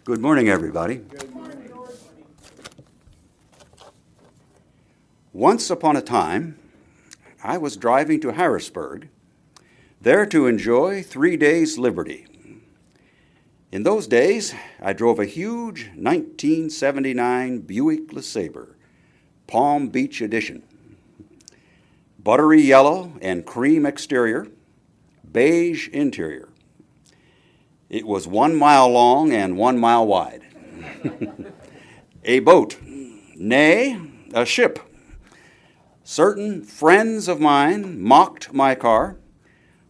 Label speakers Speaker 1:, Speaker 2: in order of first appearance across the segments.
Speaker 1: Good morning, everybody.
Speaker 2: Good morning.
Speaker 1: Once upon a time, I was driving to Harrisburg, there to enjoy 3 days' liberty. In those days, I drove a huge 1979 Buick LeSabre, Palm Beach edition. Buttery yellow and cream exterior, beige interior. It was 1 mile long and 1 mile wide. A boat, nay, a ship. Certain friends of mine mocked my car,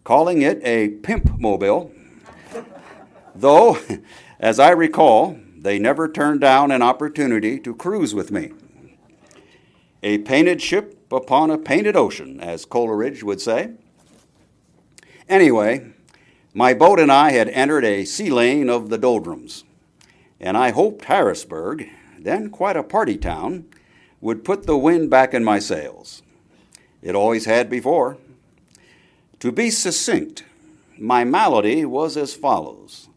Speaker 1: calling it a pimp mobile, though, as I recall, they never turned down an opportunity to cruise with me. A painted ship upon a painted ocean, as Coleridge would say. Anyway, my boat and I had entered a sea lane of the doldrums, and I hoped Harrisburg, then quite a party town, would put the wind back in my sails. It always had before. To be succinct, my malady was as follows.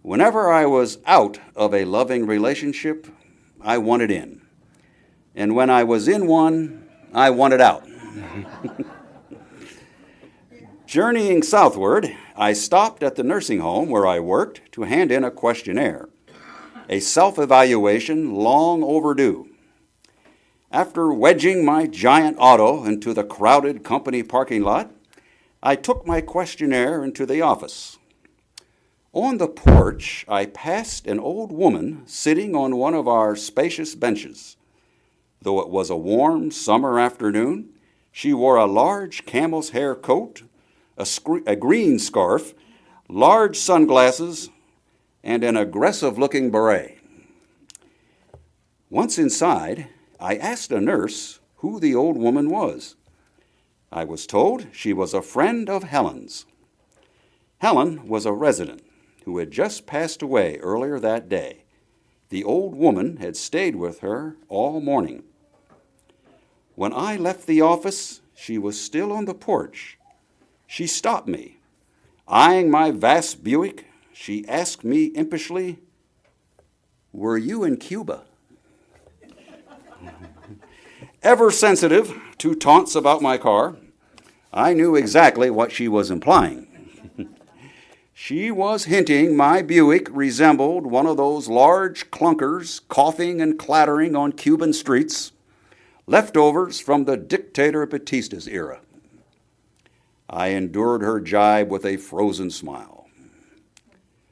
Speaker 1: Whenever I was out of a loving relationship, I wanted in. And when I was in one, I wanted out. Journeying southward, I stopped at the nursing home where I worked to hand in a questionnaire, a self-evaluation long overdue. After wedging my giant auto into the crowded company parking lot, I took my questionnaire into the office. On the porch, I passed an old woman sitting on one of our spacious benches. Though it was a warm summer afternoon, she wore a large camel's hair coat, a green scarf, large sunglasses, and an aggressive-looking beret. Once inside, I asked a nurse who the old woman was. I was told she was a friend of Helen's. Helen was a resident who had just passed away earlier that day. The old woman had stayed with her all morning. When I left the office, she was still on the porch. She stopped me. Eyeing my vast Buick, she asked me impishly, "Were you in Cuba?" Ever sensitive to taunts about my car, I knew exactly what she was implying. She was hinting my Buick resembled one of those large clunkers coughing and clattering on Cuban streets, leftovers from the dictator Batista's era. I endured her jibe with a frozen smile.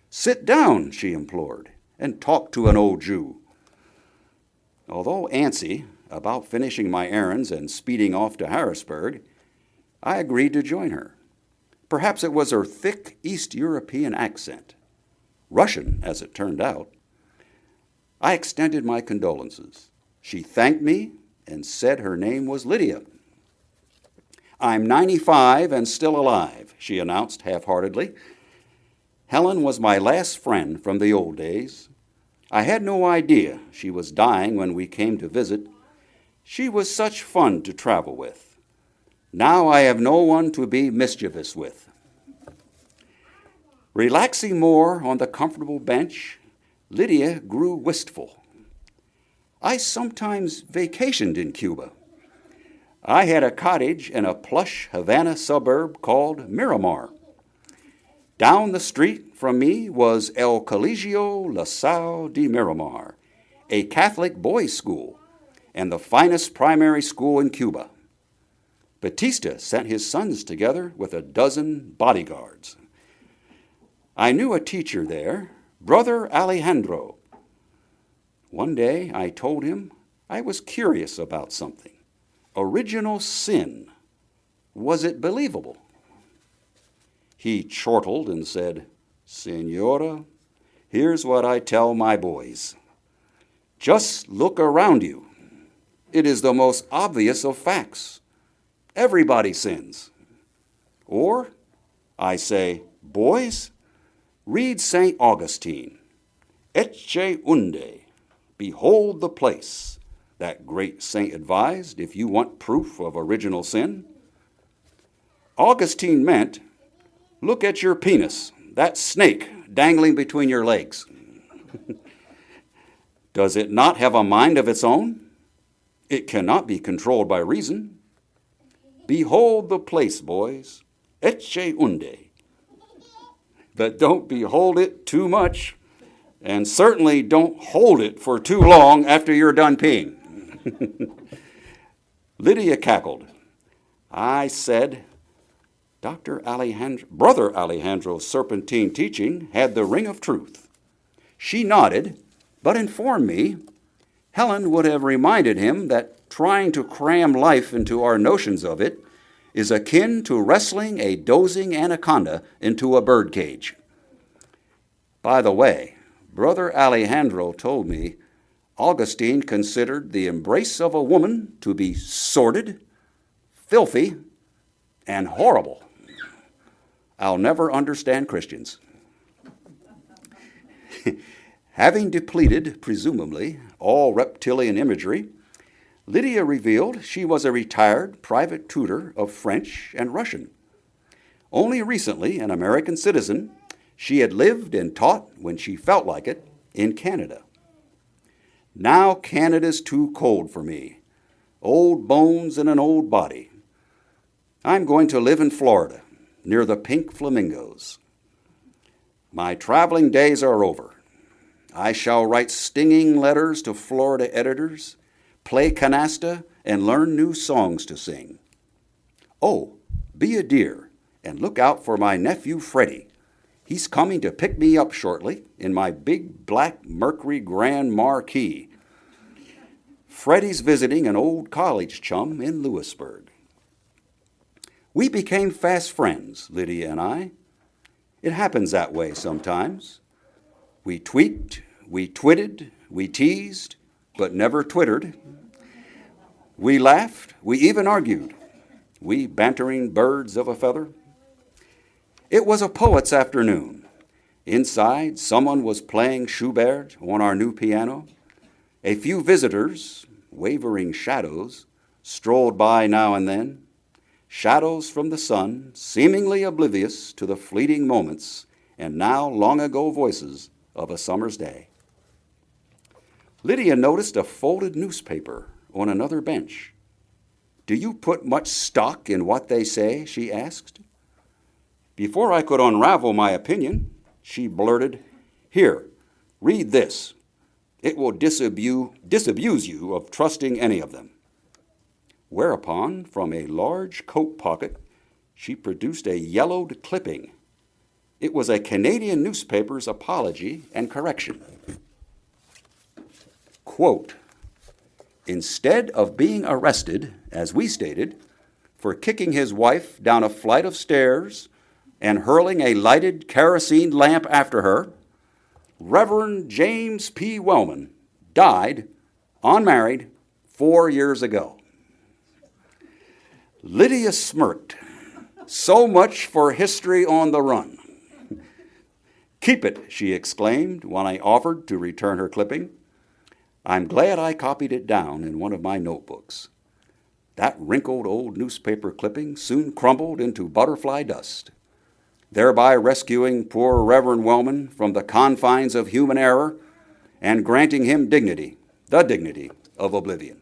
Speaker 1: "Sit down," she implored, "and talk to an old Jew." Although antsy about finishing my errands and speeding off to Harrisburg, I agreed to join her. Perhaps it was her thick East European accent, Russian as it turned out. I extended my condolences. She thanked me and said her name was Lydia. "I'm 95 and still alive," she announced half-heartedly. Helen was my last friend from the old days. I had no idea she was dying when we came to visit. She was such fun to travel with. Now I have no one to be mischievous with. Relaxing more on the comfortable bench, Lydia grew wistful. "I sometimes vacationed in Cuba. I had a cottage in a plush Havana suburb called Miramar. Down the street from me was El Colegio La Salle de Miramar, a Catholic boys' school and the finest primary school in Cuba. Batista sent his sons together with a dozen bodyguards. I knew a teacher there, Brother Alejandro. One day I told him I was curious about something. Original sin. Was it believable? He chortled and said, "Senora, here's what I tell my boys. Just look around you. It is the most obvious of facts. Everybody sins." Or, I say, "Boys, read St. Augustine. Ecce unde, behold the place," that great saint advised, if you want proof of original sin. Augustine meant, Look at your penis, that snake dangling between your legs. Does it not have a mind of its own? It cannot be controlled by reason. Behold the place, boys, ecce unde. But don't behold it too much, and certainly don't hold it for too long after you're done peeing. Lydia cackled. I said, Brother Alejandro's serpentine teaching had the ring of truth. She nodded, but informed me Helen would have reminded him that trying to cram life into our notions of it is akin to wrestling a dozing anaconda into a birdcage. By the way, Brother Alejandro told me Augustine considered the embrace of a woman to be sordid, filthy, and horrible. I'll never understand Christians. Having depleted, presumably, all reptilian imagery, Lydia revealed she was a retired private tutor of French and Russian. Only recently an American citizen, she had lived and taught, when she felt like it, in Canada. Now Canada's too cold for me. Old bones in an old body. I'm going to live in Florida, near the pink flamingos. My traveling days are over. I shall write stinging letters to Florida editors, play canasta, and learn new songs to sing. Oh, be a dear, and look out for my nephew Freddie. He's coming to pick me up shortly in my big black Mercury Grand Marquis. Freddie's visiting an old college chum in Lewisburg. We became fast friends, Lydia and I. It happens that way sometimes. We tweaked, we twitted, we teased, but never twittered. We laughed, we even argued, we bantering birds of a feather. It was a poet's afternoon. Inside, someone was playing Schubert on our new piano. A few visitors, wavering shadows, strolled by now and then. Shadows from the sun, seemingly oblivious to the fleeting moments and now long-ago voices of a summer's day. Lydia noticed a folded newspaper on another bench. Do you put much stock in what they say? She asked. Before I could unravel my opinion, she blurted, Here, read this. It will disabuse you of trusting any of them. Whereupon, from a large coat pocket, she produced a yellowed clipping. It was a Canadian newspaper's apology and correction. Quote, instead of being arrested, as we stated, for kicking his wife down a flight of stairs and hurling a lighted kerosene lamp after her, Reverend James P. Wellman died, unmarried, 4 years ago. Lydia smirked. So much for history on the run. Keep it, she exclaimed when I offered to return her clipping. I'm glad I copied it down in one of my notebooks. That wrinkled old newspaper clipping soon crumbled into butterfly dust, thereby rescuing poor Reverend Wellman from the confines of human error and granting him dignity, the dignity of oblivion.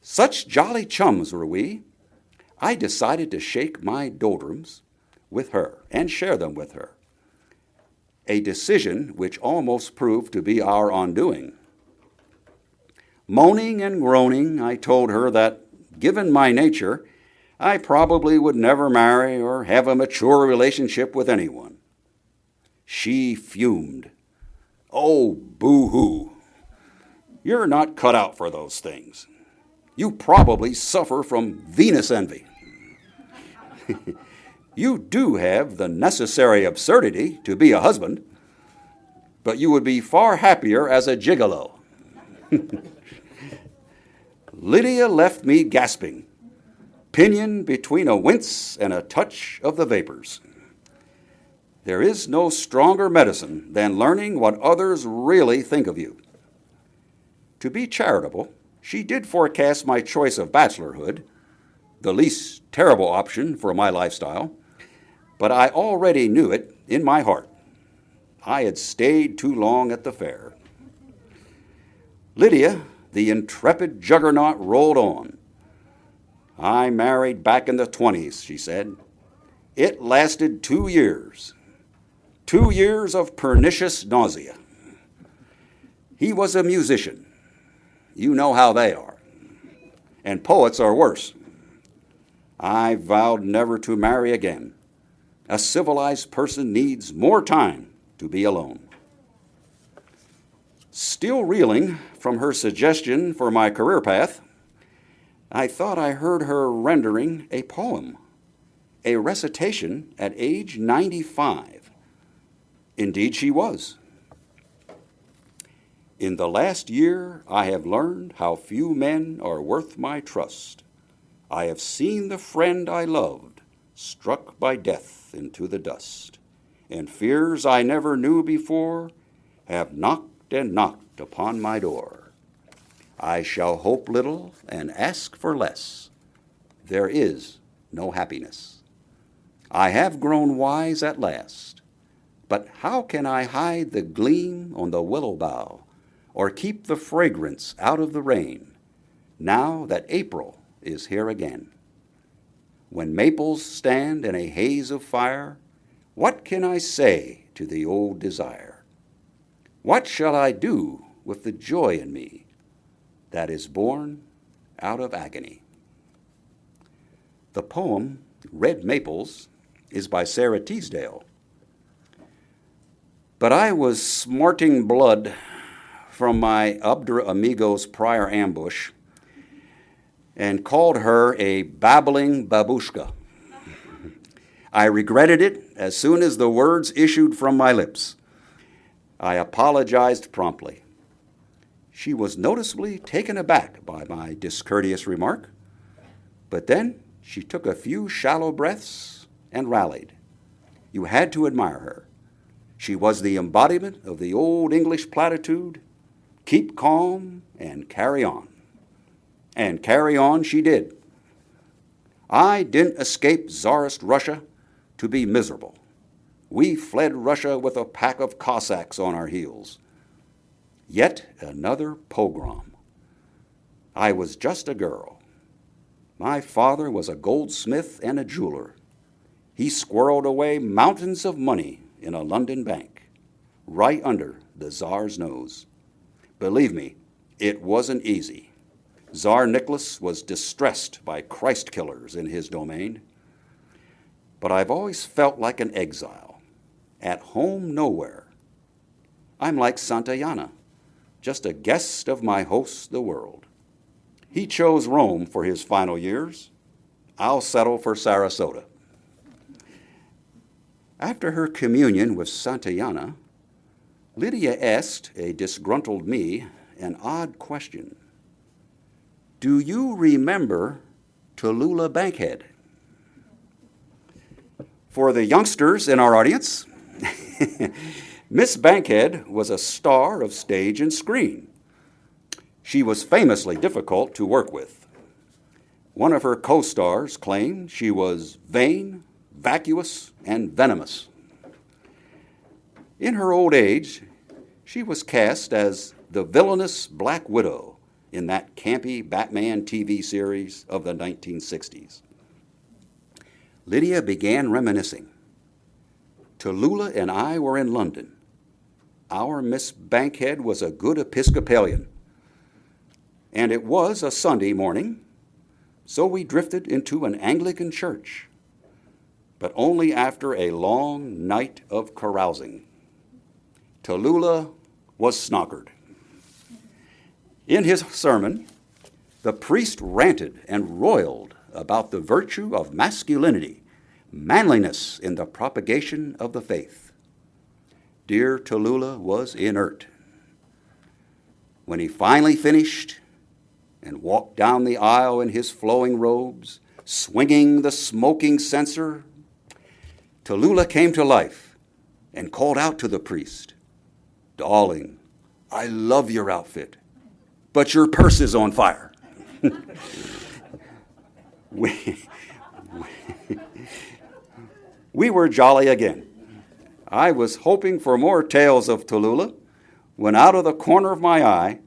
Speaker 1: Such jolly chums were we, I decided to shake my doldrums with her and share them with her, a decision which almost proved to be our undoing. Moaning and groaning, I told her that, given my nature, I probably would never marry or have a mature relationship with anyone. She fumed. Oh, boo-hoo. You're not cut out for those things. You probably suffer from Venus envy. You do have the necessary absurdity to be a husband, but you would be far happier as a gigolo. Lydia left me gasping, pinioned between a wince and a touch of the vapors. There is no stronger medicine than learning what others really think of you. To be charitable, she did forecast my choice of bachelorhood, the least terrible option for my lifestyle, but I already knew it in my heart. I had stayed too long at the fair. Lydia, the intrepid juggernaut, rolled on. I married back in the 20s, she said. It lasted 2 years. 2 years of pernicious nausea. He was a musician. You know how they are. And poets are worse. I vowed never to marry again. A civilized person needs more time to be alone. Still reeling from her suggestion for my career path, I thought I heard her rendering a poem, a recitation at age 95. Indeed, she was. In the last year, I have learned how few men are worth my trust. I have seen the friend I loved struck by death into the dust, and fears I never knew before have knocked and knocked upon my door. I shall hope little and ask for less. There is no happiness. I have grown wise at last, but how can I hide the gleam on the willow bough, or keep the fragrance out of the rain, now that April is here again? When maples stand in a haze of fire, what can I say to the old desire? What shall I do with the joy in me that is born out of agony? The poem, Red Maples, is by Sarah Teasdale. But I was smarting blood from my Abdra Amigo's prior ambush and called her a babbling babushka. I regretted it as soon as the words issued from my lips. I apologized promptly. She was noticeably taken aback by my discourteous remark, but then she took a few shallow breaths and rallied. You had to admire her. She was the embodiment of the old English platitude, keep calm and carry on. And carry on she did. I didn't escape Tsarist Russia to be miserable. We fled Russia with a pack of Cossacks on our heels. Yet another pogrom. I was just a girl. My father was a goldsmith and a jeweler. He squirreled away mountains of money in a London bank, right under the Tsar's nose. Believe me, it wasn't easy. Tsar Nicholas was distressed by Christ killers in his domain. But I've always felt like an exile, at home nowhere. I'm like Santayana, just a guest of my host, the world. He chose Rome for his final years. I'll settle for Sarasota. After her communion with Santayana, Lydia asked a disgruntled me an odd question. Do you remember Tallulah Bankhead? For the youngsters in our audience, Miss Bankhead was a star of stage and screen. She was famously difficult to work with. One of her co-stars claimed she was vain, vacuous, and venomous. In her old age, she was cast as the villainous Black Widow in that campy Batman TV series of the 1960s. Lydia began reminiscing. Tallulah and I were in London. Our Miss Bankhead was a good Episcopalian, and it was a Sunday morning, so we drifted into an Anglican church, but only after a long night of carousing. Tallulah was snockered. In his sermon, the priest ranted and roiled about the virtue of masculinity, manliness in the propagation of the faith. Dear Tallulah was inert. When he finally finished and walked down the aisle in his flowing robes, swinging the smoking censer, Tallulah came to life and called out to the priest, "Darling, I love your outfit, but your purse is on fire." We were jolly again. I was hoping for more tales of Tallulah when out of the corner of my eye,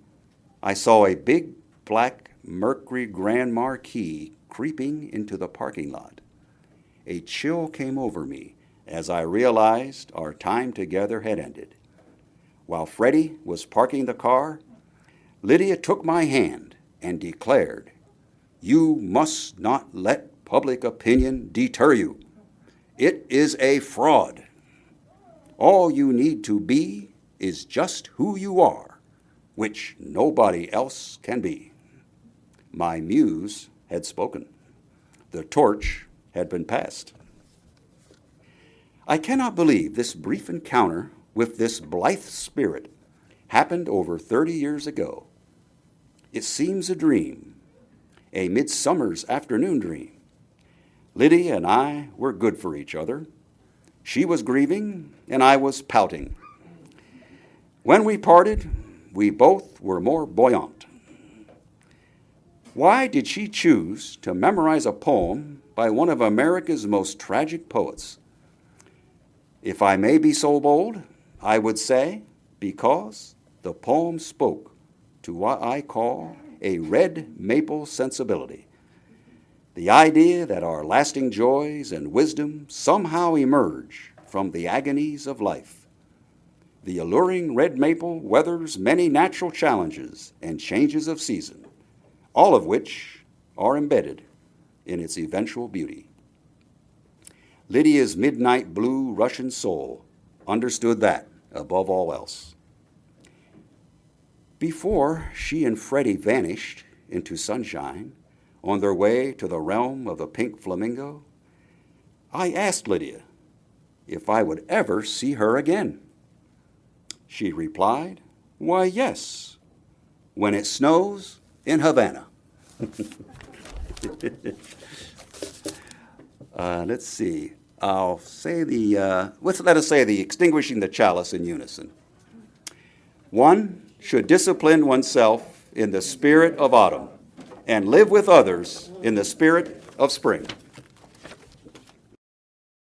Speaker 1: I saw a big black Mercury Grand Marquis creeping into the parking lot. A chill came over me as I realized our time together had ended. While Freddie was parking the car, Lydia took my hand and declared, "You must not let public opinion deter you. It is a fraud. All you need to be is just who you are, which nobody else can be." My muse had spoken. The torch had been passed. I cannot believe this brief encounter with this blithe spirit happened over 30 years ago. It seems a dream, a midsummer's afternoon dream. Lydia and I were good for each other. She was grieving, and I was pouting. When we parted, we both were more buoyant. Why did she choose to memorize a poem by one of America's most tragic poets? If I may be so bold, I would say because the poem spoke to what I call a red maple sensibility. The idea that our lasting joys and wisdom somehow emerge from the agonies of life. The alluring red maple weathers many natural challenges and changes of season, all of which are embedded in its eventual beauty. Lydia's midnight blue Russian soul understood that above all else. Before she and Freddie vanished into sunshine on their way to the realm of the pink flamingo, I asked Lydia if I would ever see her again. She replied, "Why, yes, when it snows in Havana." Let's see. I'll say let us say the extinguishing the chalice in unison. One should discipline oneself in the spirit of autumn and live with others in the spirit of spring.